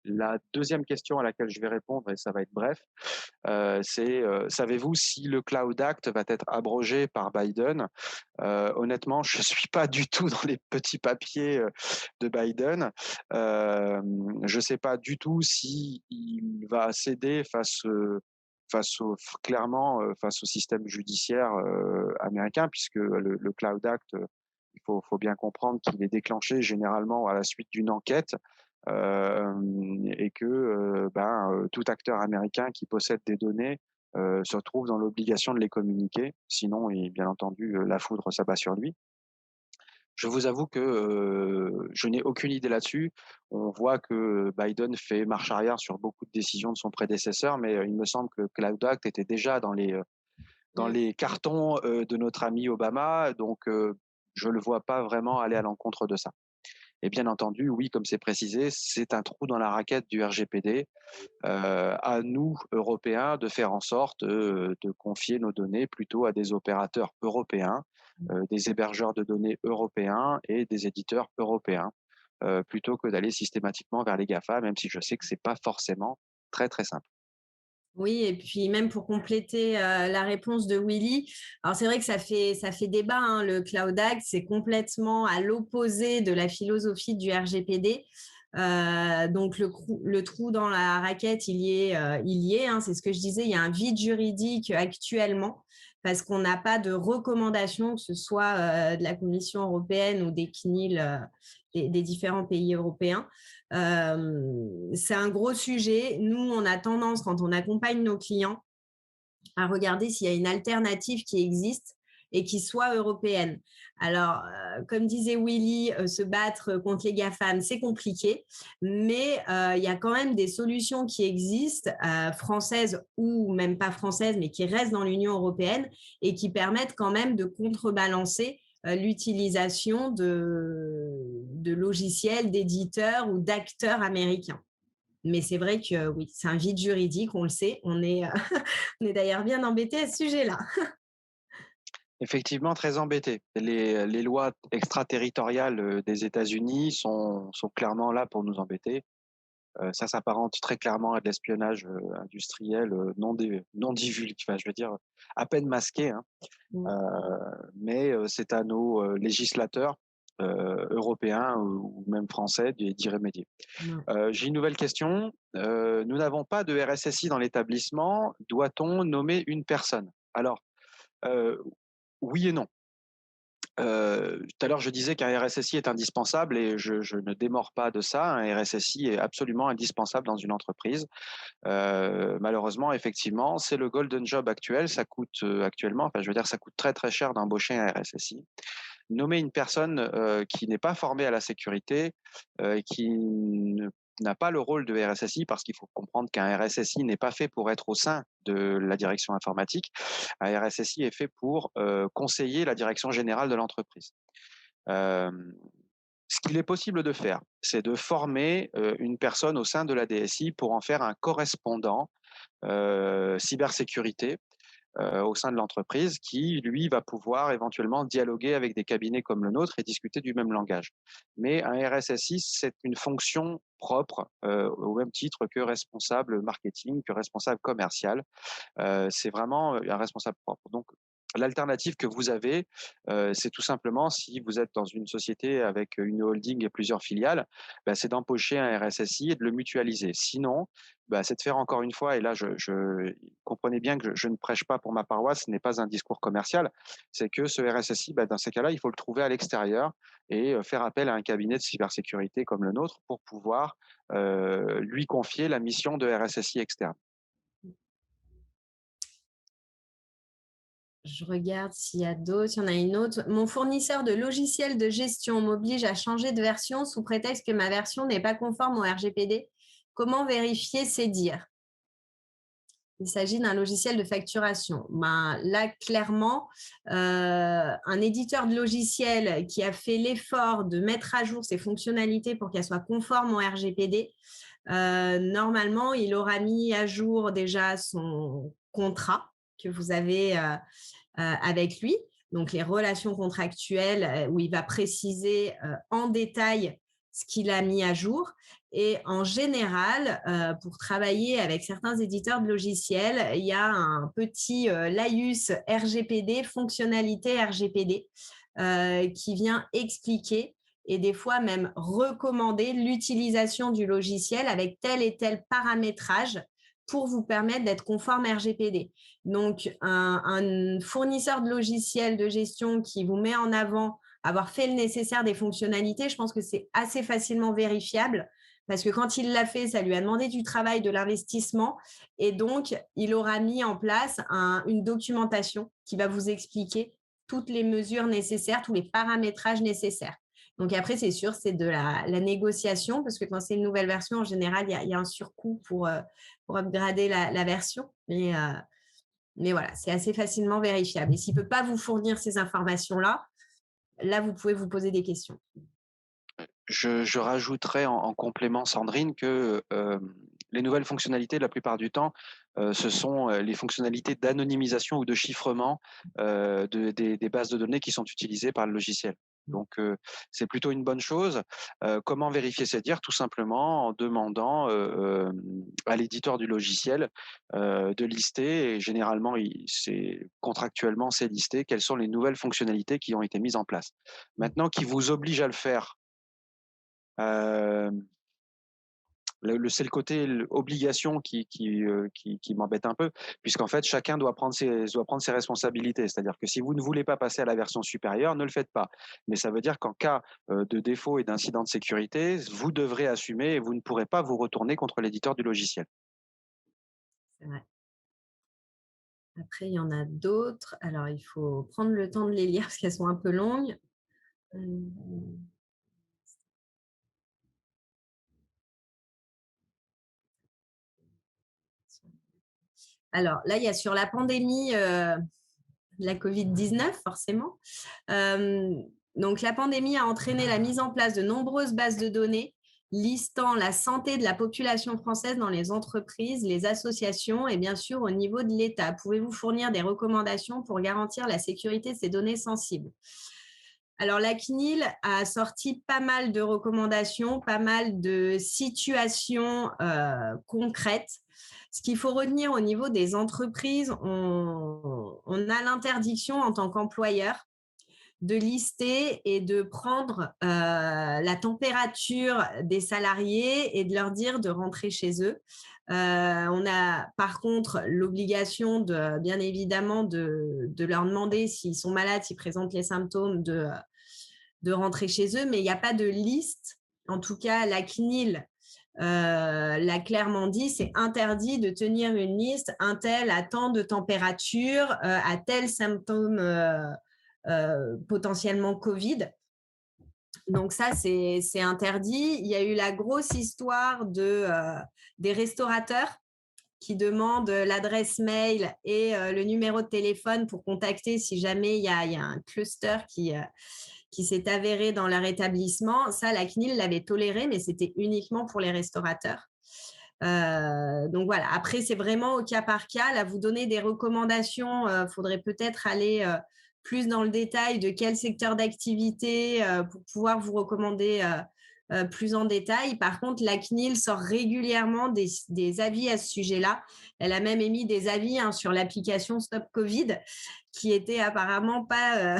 La deuxième question à laquelle je vais répondre, et ça va être bref, c'est savez-vous si le Cloud Act va être abrogé par Biden? Honnêtement, je ne suis pas du tout dans les petits papiers de Biden. Je ne sais pas du tout si il va céder clairement face au système judiciaire américain, puisque le Cloud Act, faut bien comprendre qu'il est déclenché généralement à la suite d'une enquête, et que tout acteur américain qui possède des données se retrouve dans l'obligation de les communiquer. Sinon, et bien entendu, la foudre s'abat sur lui. Je vous avoue que je n'ai aucune idée là-dessus. On voit que Biden fait marche arrière sur beaucoup de décisions de son prédécesseur, mais il me semble que le Cloud Act était déjà dans Mmh. les cartons de notre ami Obama, donc je ne le vois pas vraiment aller à l'encontre de ça. Et bien entendu, oui, comme c'est précisé, c'est un trou dans la raquette du RGPD. À nous, Européens, de faire en sorte de confier nos données plutôt à des opérateurs européens, des hébergeurs de données européens et des éditeurs européens, plutôt que d'aller systématiquement vers les GAFA, même si je sais que c'est pas forcément très, très simple. Oui, et puis même pour compléter la réponse de Willy, alors c'est vrai que ça fait débat, hein, le Cloud Act, c'est complètement à l'opposé de la philosophie du RGPD. Donc le trou dans la raquette, il y est, hein, c'est ce que je disais, il y a un vide juridique actuellement parce qu'on n'a pas de recommandation, que ce soit de la Commission européenne ou des CNIL des différents pays européens. C'est un gros sujet. Nous, on a tendance, quand on accompagne nos clients, à regarder s'il y a une alternative qui existe et qui soit européenne. Alors, comme disait Willy, se battre contre les GAFAM, c'est compliqué, mais il y a quand même des solutions qui existent, françaises ou même pas françaises, mais qui restent dans l'Union européenne et qui permettent quand même de contrebalancer l'utilisation de logiciels, d'éditeurs ou d'acteurs américains. Mais c'est vrai que oui, c'est un vide juridique, on le sait. On est, on est d'ailleurs bien embêté à ce sujet-là. Effectivement, très embêté. Les lois extraterritoriales des États-Unis sont clairement là pour nous embêter. Ça s'apparente très clairement à de l'espionnage industriel non divulgué, enfin, je veux dire, à peine masqué, hein. Mm. Mais c'est à nos législateurs européens ou même français d'y remédier. Ouais. J'ai une nouvelle question. Nous n'avons pas de RSSI dans l'établissement. Doit-on nommer une personne? Alors, euh, oui et non. Tout à l'heure, je disais qu'un RSSI est indispensable, et je ne démords pas de ça. Un RSSI est absolument indispensable dans une entreprise. Malheureusement, effectivement, c'est le golden job actuel. Ça coûte actuellement, enfin, je veux dire, ça coûte très très cher d'embaucher un RSSI. Nommer une personne qui n'est pas formée à la sécurité, qui ne n'a pas le rôle de RSSI parce qu'il faut comprendre qu'un RSSI n'est pas fait pour être au sein de la direction informatique. Un RSSI est fait pour conseiller la direction générale de l'entreprise. Euh, Ce qu'il est possible de faire, c'est de former une personne au sein de la DSI pour en faire un correspondant cybersécurité au sein de l'entreprise qui, lui, va pouvoir éventuellement dialoguer avec des cabinets comme le nôtre et discuter du même langage. Mais un RSSI, c'est une fonction propre, au même titre que responsable marketing, que responsable commercial. C'est vraiment un responsable propre. Donc, l'alternative que vous avez, c'est tout simplement, si vous êtes dans une société avec une holding et plusieurs filiales, bah, c'est d'empocher un RSSI et de le mutualiser. Sinon, bah, c'est de faire encore une fois, et là, comprenez bien que je ne prêche pas pour ma paroisse, ce n'est pas un discours commercial, c'est que ce RSSI, bah, dans ces cas-là, il faut le trouver à l'extérieur et faire appel à un cabinet de cybersécurité comme le nôtre pour pouvoir lui confier la mission de RSSI externe. Je regarde s'il y a d'autres. Il y en a une autre. Mon fournisseur de logiciels de gestion m'oblige à changer de version sous prétexte que ma version n'est pas conforme au RGPD. Comment vérifier ces dires? Il s'agit d'un logiciel de facturation. Ben, là, clairement, un éditeur de logiciel qui a fait l'effort de mettre à jour ses fonctionnalités pour qu'elles soient conformes au RGPD, normalement, il aura mis à jour déjà son contrat que vous avez avec lui, donc les relations contractuelles où il va préciser en détail ce qu'il a mis à jour. Et en général, pour travailler avec certains éditeurs de logiciels, il y a un petit laïus RGPD, fonctionnalité RGPD, qui vient expliquer et des fois même recommander l'utilisation du logiciel avec tel et tel paramétrage pour vous permettre d'être conforme RGPD. Donc, un fournisseur de logiciels de gestion qui vous met en avant avoir fait le nécessaire des fonctionnalités, je pense que c'est assez facilement vérifiable parce que quand il l'a fait, ça lui a demandé du travail, de l'investissement et donc, il aura mis en place une documentation qui va vous expliquer toutes les mesures nécessaires, tous les paramétrages nécessaires. Donc après, c'est sûr, c'est de la négociation parce que quand c'est une nouvelle version, en général, il y a un surcoût pour upgrader la version. Mais voilà, c'est assez facilement vérifiable. Et s'il ne peut pas vous fournir ces informations-là, là, vous pouvez vous poser des questions. Je rajouterais en complément, Sandrine, que les nouvelles fonctionnalités, la plupart du temps, ce sont les fonctionnalités d'anonymisation ou de chiffrement des bases de données qui sont utilisées par le logiciel. Donc, c'est plutôt une bonne chose. Comment vérifier ces dires? Tout simplement en demandant à l'éditeur du logiciel de lister, et généralement, contractuellement, c'est listé, quelles sont les nouvelles fonctionnalités qui ont été mises en place. Maintenant, qui vous oblige à le faire, c'est le côté obligation qui m'embête un peu, puisqu'en fait, chacun doit prendre ses responsabilités. C'est-à-dire que si vous ne voulez pas passer à la version supérieure, ne le faites pas. Mais ça veut dire qu'en cas de défaut et d'incident de sécurité, vous devrez assumer et vous ne pourrez pas vous retourner contre l'éditeur du logiciel. C'est vrai. Après, il y en a d'autres. Alors, il faut prendre le temps de les lire parce qu'elles sont un peu longues. Alors, là, il y a sur la pandémie de la Covid-19, forcément. Donc, la pandémie a entraîné la mise en place de nombreuses bases de données listant la santé de la population française dans les entreprises, les associations et bien sûr au niveau de l'État. Pouvez-vous fournir des recommandations pour garantir la sécurité de ces données sensibles? Alors, la CNIL a sorti pas mal de recommandations, pas mal de situations concrètes. Ce qu'il faut retenir au niveau des entreprises, on a l'interdiction en tant qu'employeur de lister et de prendre la température des salariés et de leur dire de rentrer chez eux. On a par contre l'obligation bien évidemment de leur demander s'ils sont malades, s'ils présentent les symptômes, de rentrer chez eux, mais il n'y a pas de liste. En tout cas, la CNIL l'a clairement dit, c'est interdit de tenir une liste, un tel à tant de température, à tel symptôme potentiellement Covid. Donc ça, c'est interdit. Il y a eu la grosse histoire des restaurateurs qui demandent l'adresse mail et le numéro de téléphone pour contacter si jamais il y a un cluster qui s'est avéré dans leur établissement. Ça, la CNIL l'avait toléré, mais c'était uniquement pour les restaurateurs. Donc voilà, après, c'est vraiment au cas par cas. Là, vous donnez des recommandations. Faudrait peut-être aller plus dans le détail de quel secteur d'activité pour pouvoir vous recommander plus en détail. Par contre, la CNIL sort régulièrement des avis à ce sujet-là. Elle a même émis des avis sur l'application Stop Covid qui étaient apparemment pas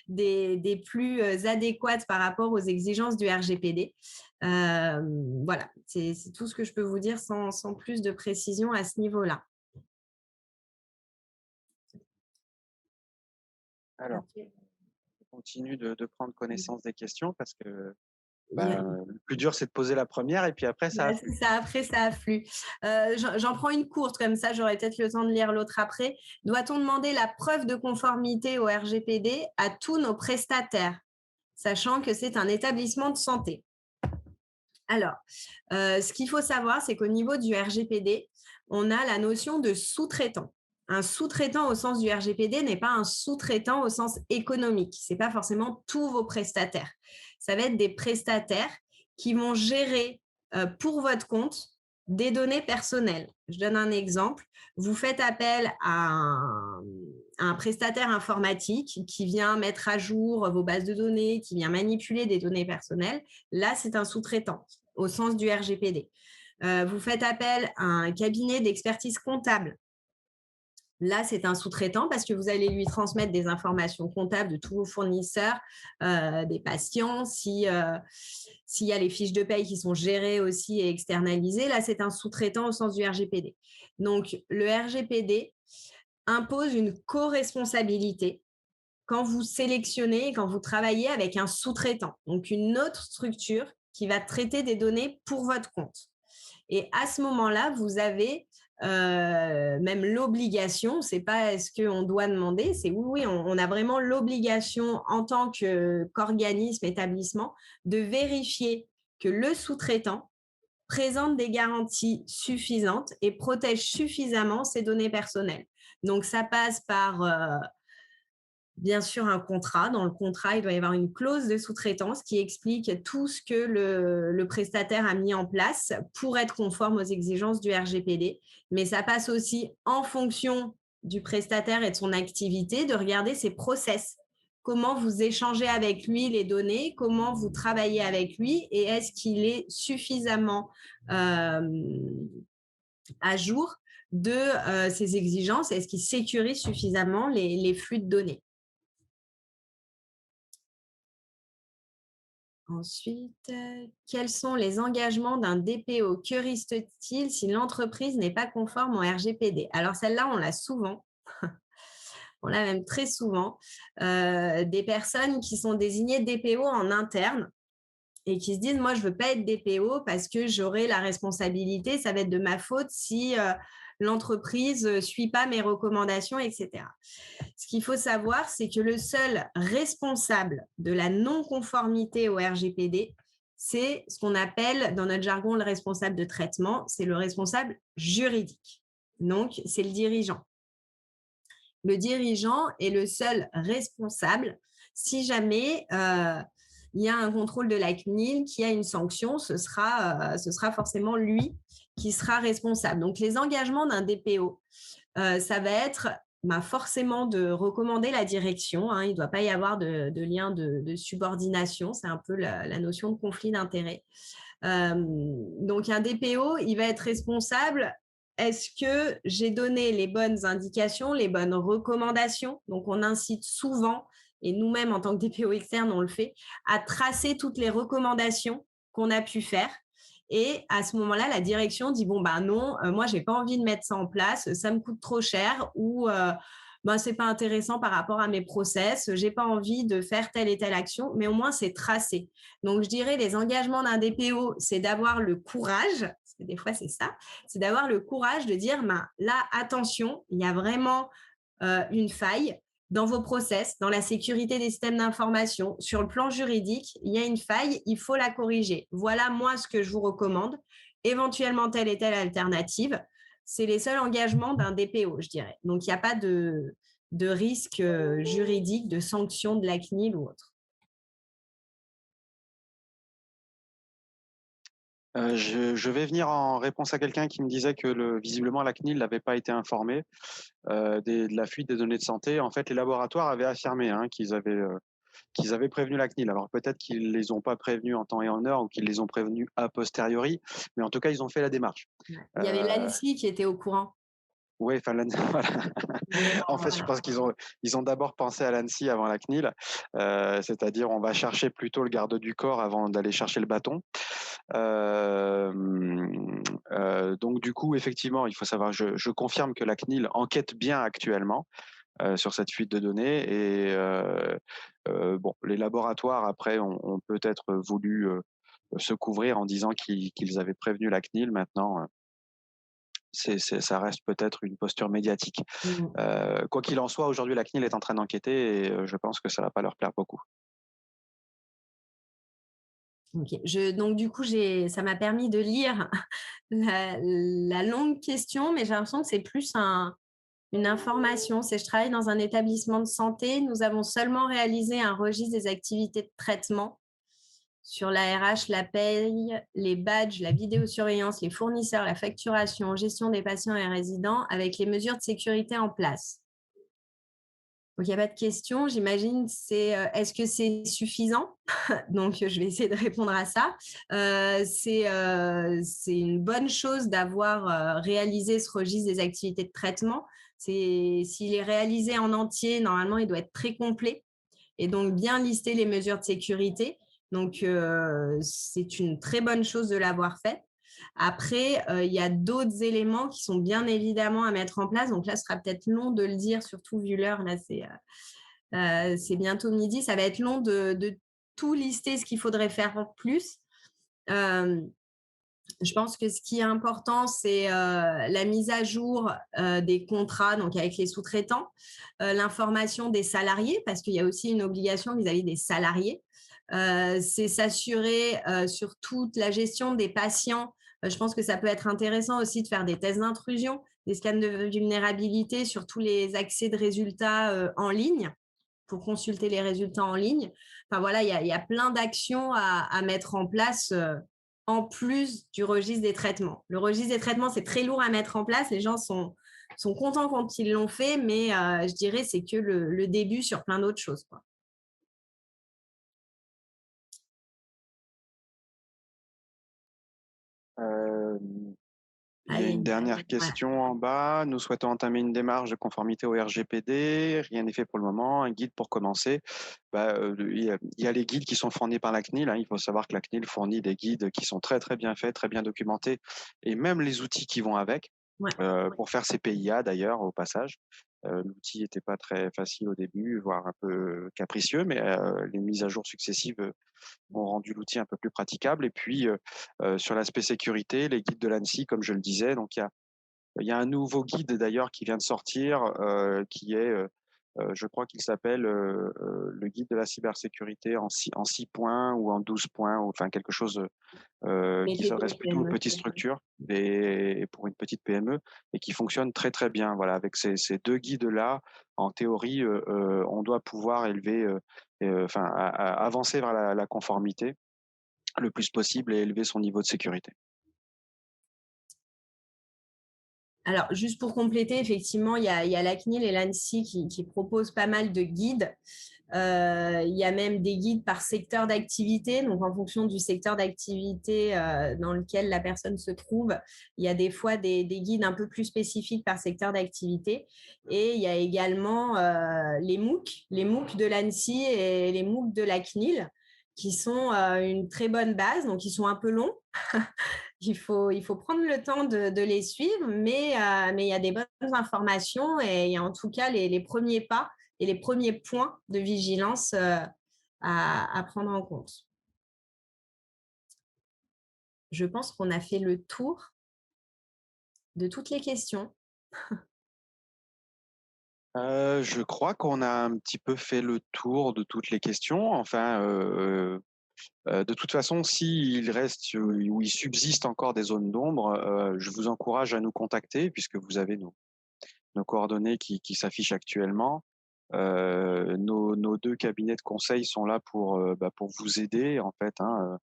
des plus adéquates par rapport aux exigences du RGPD. Voilà, c'est tout ce que je peux vous dire sans plus de précision à ce niveau-là. Alors, je continue de prendre connaissance des questions parce que Yeah. le plus dur, c'est de poser la première et puis après, ça afflue. Ça, après, ça afflue. J'en prends une courte, comme ça, j'aurai peut-être le temps de lire l'autre après. Doit-on demander la preuve de conformité au RGPD à tous nos prestataires, sachant que c'est un établissement de santé? Alors, ce qu'il faut savoir, c'est qu'au niveau du RGPD, on a la notion de sous-traitant. Un sous-traitant au sens du RGPD n'est pas un sous-traitant au sens économique. Ce n'est pas forcément tous vos prestataires. Ça va être des prestataires qui vont gérer pour votre compte des données personnelles. Je donne un exemple. Vous faites appel à un prestataire informatique qui vient mettre à jour vos bases de données, qui vient manipuler des données personnelles. Là, c'est un sous-traitant au sens du RGPD. Vous faites appel à un cabinet d'expertise comptable. Là, c'est un sous-traitant parce que vous allez lui transmettre des informations comptables de tous vos fournisseurs, des patients. S'il y a les fiches de paye qui sont gérées aussi et externalisées, là, c'est un sous-traitant au sens du RGPD. Donc, le RGPD impose une co-responsabilité quand vous sélectionnez, quand vous travaillez avec un sous-traitant, donc une autre structure qui va traiter des données pour votre compte. Et à ce moment-là, vous avez même l'obligation, c'est pas est-ce qu'on doit demander, c'est oui, on a vraiment l'obligation en tant qu'organisme, établissement, de vérifier que le sous-traitant présente des garanties suffisantes et protège suffisamment ses données personnelles. Donc, ça passe par bien sûr un contrat. Dans le contrat, il doit y avoir une clause de sous-traitance qui explique tout ce que le prestataire a mis en place pour être conforme aux exigences du RGPD. Mais ça passe aussi en fonction du prestataire et de son activité, de regarder ses process. Comment vous échangez avec lui les données, comment vous travaillez avec lui et est-ce qu'il est suffisamment à jour de ces exigences, est-ce qu'il sécurise suffisamment les flux de données. Ensuite, quels sont les engagements d'un DPO? Que risque-t-il si l'entreprise n'est pas conforme au RGPD? Alors celle-là, on l'a souvent, on l'a même très souvent, des personnes qui sont désignées DPO en interne et qui se disent, moi, je ne veux pas être DPO parce que j'aurai la responsabilité, ça va être de ma faute si l'entreprise ne suit pas mes recommandations, etc. Ce qu'il faut savoir, c'est que le seul responsable de la non-conformité au RGPD, c'est ce qu'on appelle dans notre jargon le responsable de traitement, c'est le responsable juridique. Donc, c'est le dirigeant. Le dirigeant est le seul responsable si jamais il y a un contrôle de la CNIL, qui a une sanction, ce sera forcément lui qui sera responsable. Donc, les engagements d'un DPO, ça va être forcément de recommander la direction. Il ne doit pas y avoir de lien de subordination. C'est un peu la notion de conflit d'intérêts. Donc, un DPO, il va être responsable. Est-ce que j'ai donné les bonnes indications, les bonnes recommandations? Donc, on incite souvent, et nous-mêmes, en tant que DPO externe, on le fait, à tracer toutes les recommandations qu'on a pu faire. Et à ce moment-là, la direction dit, bon, non, moi, je n'ai pas envie de mettre ça en place, ça me coûte trop cher ou ce n'est pas intéressant par rapport à mes process, je n'ai pas envie de faire telle et telle action, mais au moins, c'est tracé. Donc, je dirais, les engagements d'un DPO, c'est d'avoir le courage, parce que des fois, c'est ça, c'est d'avoir le courage de dire, là, attention, il y a vraiment une faille. dans vos process, dans la sécurité des systèmes d'information, sur le plan juridique, il y a une faille, il faut la corriger. Voilà, moi, ce que je vous recommande. Éventuellement, telle et telle alternative. C'est les seuls engagements d'un DPO, je dirais. Donc, il n'y a pas de risque juridique, de sanction de la CNIL ou autre. Je vais venir en réponse à quelqu'un qui me disait que visiblement la CNIL n'avait pas été informée de la fuite des données de santé. En fait, les laboratoires avaient affirmé qu'ils avaient prévenu la CNIL. Alors peut-être qu'ils les ont pas prévenus en temps et en heure ou qu'ils les ont prévenus a posteriori, mais en tout cas, ils ont fait la démarche. Ouais. Il y avait l'ANSSI qui était au courant. Oui, enfin, voilà. En fait, je pense qu'ils ont d'abord pensé à l'ANSSI avant la CNIL, c'est-à-dire on va chercher plutôt le garde du corps avant d'aller chercher le bâton. Donc du coup, effectivement, il faut savoir, je confirme que la CNIL enquête bien actuellement sur cette fuite de données et bon, les laboratoires après ont peut-être voulu se couvrir en disant qu'ils avaient prévenu la CNIL. Maintenant, ça reste peut-être une posture médiatique. Mmh. Quoi qu'il en soit, aujourd'hui, la CNIL est en train d'enquêter et je pense que ça va pas leur plaire beaucoup. OK. Donc du coup, ça m'a permis de lire la longue question, mais j'ai l'impression que c'est plus une information. C'est: je travaille dans un établissement de santé. Nous avons seulement réalisé un registre des activités de traitement sur la RH, la paye, les badges, la vidéosurveillance, les fournisseurs, la facturation, gestion des patients et résidents avec les mesures de sécurité en place. Donc, il n'y a pas de question. J'imagine, est-ce que c'est suffisant? Donc, je vais essayer de répondre à ça. C'est une bonne chose d'avoir réalisé ce registre des activités de traitement. S'il est réalisé en entier, normalement, il doit être très complet et donc bien lister les mesures de sécurité. Donc, c'est une très bonne chose de l'avoir fait. Après, il y a d'autres éléments qui sont bien évidemment à mettre en place. Donc là, ce sera peut-être long de le dire, surtout vu l'heure. Là, c'est bientôt midi. Ça va être long de tout lister ce qu'il faudrait faire en plus. Je pense que ce qui est important, c'est la mise à jour des contrats, donc avec les sous-traitants, l'information des salariés, parce qu'il y a aussi une obligation vis-à-vis des salariés. C'est s'assurer sur toute la gestion des patients. Je pense que ça peut être intéressant aussi de faire des tests d'intrusion, des scans de vulnérabilité sur tous les accès de résultats en ligne pour consulter les résultats en ligne. Enfin voilà, il y a plein d'actions à mettre en place en plus du registre des traitements. Le registre des traitements, c'est très lourd à mettre en place. Les gens sont contents quand ils l'ont fait, mais je dirais c'est que le début sur plein d'autres choses, quoi. Euh, Il y a Allez, une dernière voilà. question en bas. Nous souhaitons entamer une démarche de conformité au RGPD. Rien n'est fait pour le moment. Un guide pour commencer. Il y a les guides qui sont fournis par la CNIL, hein. Il faut savoir que la CNIL fournit des guides qui sont très très bien faits, très bien documentés, et même les outils qui vont avec. Ouais. Pour faire ces PIA d'ailleurs au passage. L'outil n'était pas très facile au début, voire un peu capricieux, mais les mises à jour successives ont rendu l'outil un peu plus praticable. Et puis sur l'aspect sécurité, les guides de l'ANSSI, comme je le disais, donc il y a un nouveau guide d'ailleurs qui vient de sortir, qui est, je crois qu'il s'appelle le guide de la cybersécurité en 6 points ou en 12 points, ou, enfin quelque chose Mais qui s'adresse TPE, plutôt aux petites structures et pour une petite PME, et qui fonctionne très très bien. Voilà, avec ces deux guides-là, en théorie, on doit pouvoir avancer vers la conformité le plus possible et élever son niveau de sécurité. Alors, juste pour compléter, effectivement, il y a la CNIL et l'ANSSI qui proposent pas mal de guides. Il y a même des guides par secteur d'activité. Donc, en fonction du secteur d'activité dans lequel la personne se trouve, il y a des fois des guides un peu plus spécifiques par secteur d'activité. Et il y a également les MOOC de l'ANSSI et les MOOC de la CNIL, qui sont une très bonne base. Donc, ils sont un peu longs. Il faut prendre le temps de les suivre, mais il y a des bonnes informations et il y a en tout cas les premiers pas et les premiers points de vigilance à prendre en compte. Je pense qu'on a fait le tour de toutes les questions. Je crois qu'on a un petit peu fait le tour de toutes les questions. Enfin, de toute façon, s'il reste, ou il subsiste encore des zones d'ombre, je vous encourage à nous contacter puisque vous avez nos coordonnées qui s'affichent actuellement. Nos 2 cabinets de conseil sont là pour vous aider en fait, hein,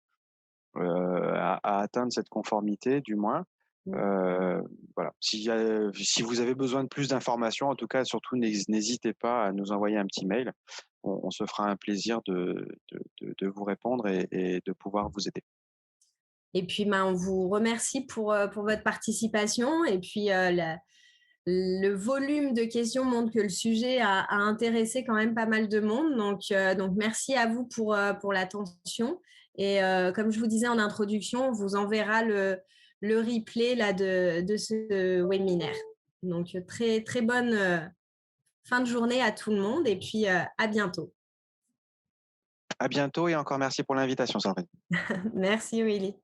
à atteindre cette conformité du moins. Mmh. Heu, voilà. Si vous avez besoin de plus d'informations, en tout cas, surtout n'hésitez pas à nous envoyer un petit mail. On se fera un plaisir de vous répondre et de pouvoir vous aider. Et puis, ben, on vous remercie pour votre participation et puis, le volume de questions montre que le sujet a intéressé quand même pas mal de monde. Donc merci à vous pour l'attention. Et comme je vous disais en introduction, on vous enverra le replay là, de ce webinaire. Donc, très, très bonne fin de journée à tout le monde et puis à bientôt. À bientôt et encore merci pour l'invitation, Sandrine. Merci Willy.